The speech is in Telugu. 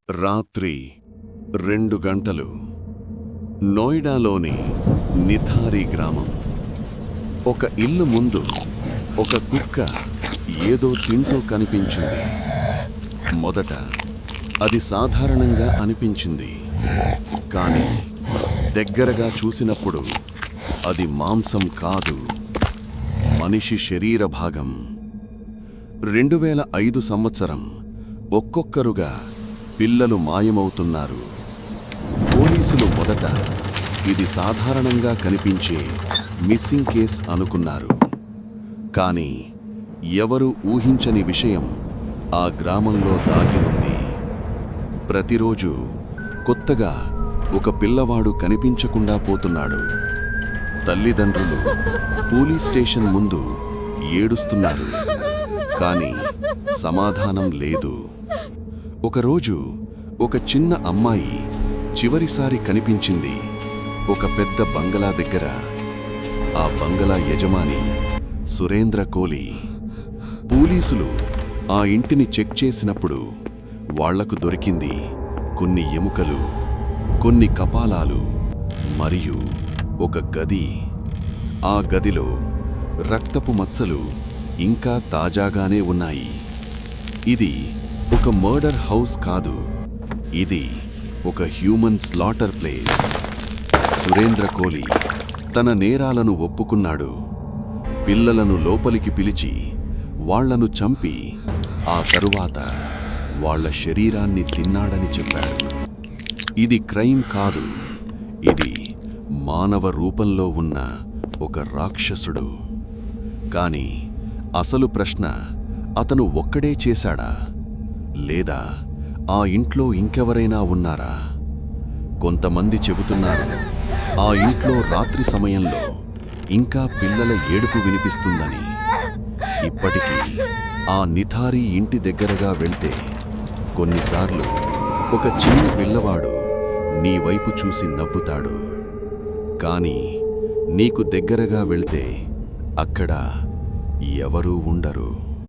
రాత్రి 2 గంటలు. నోయిడాలోని నిథారీ గ్రామం. ఒక ఇల్లు ముందు ఒక కుక్క ఏదో తింటూ కనిపించింది. మొదట అది సాధారణంగా అనిపించింది, కానీ దగ్గరగా చూసినప్పుడు అది మాంసం కాదు, మనిషి శరీర భాగం. 2005 సంవత్సరం ఒక్కొక్కరుగా పిల్లలు మాయమవుతున్నారు. పోలీసులు మొదట ఇది సాధారణంగా కనిపించే మిస్సింగ్ కేస్ అనుకున్నారు. కానీ ఎవరు ఊహించని విషయం ఆ గ్రామంలో దాగి ఉంది. ప్రతిరోజు కొత్తగా ఒక పిల్లవాడు కనిపించకుండా పోతున్నాడు. తల్లిదండ్రులు పోలీస్ స్టేషన్ ముందు ఏడుస్తున్నారు, కానీ సమాధానం లేదు. ఒకరోజు ఒక చిన్న అమ్మాయి చివరిసారి కనిపించింది ఒక పెద్ద బంగళా దగ్గర. ఆ బంగళా యజమాని సురేంద్ర కోలి. పోలీసులు ఆ ఇంటిని చెక్ చేసినప్పుడు వాళ్లకు దొరికింది కొన్ని ఎముకలు, కొన్ని కపాలాలు మరియు ఒక గది. ఆ గదిలో రక్తపు మచ్చలు ఇంకా తాజాగానే ఉన్నాయి. ఇది ఒక మర్డర్ హౌస్ కాదు, ఇది ఒక human slaughter place. Surendra coli తన నేరాలను ఒప్పుకున్నాడు. పిల్లలను లోపలికి పిలిచి వాళ్లను చంపి ఆ తరువాత వాళ్ల శరీరాన్ని తిన్నాడని చెప్పాడు. ఇది క్రైమ్ కాదు, ఇది మానవ రూపంలో ఉన్న ఒక రాక్షసుడు. కానీ అసలు ప్రశ్న, అతను ఒక్కడే చేశాడా, లేదా ఆ ఇంట్లో ఇంకెవరైనా ఉన్నారా? కొంతమంది చెబుతున్నారు ఆ ఇంట్లో రాత్రి సమయంలో ఇంకా పిల్లల ఏడుపు వినిపిస్తుందని. ఇప్పటికీ ఆ నిథారీ ఇంటి దగ్గరగా వెళ్తే కొన్నిసార్లు ఒక చిన్న పిల్లవాడు నీ వైపు చూసి నవ్వుతాడు, కానీ నీకు దగ్గరగా వెళ్తే అక్కడ ఎవరూ ఉండరు.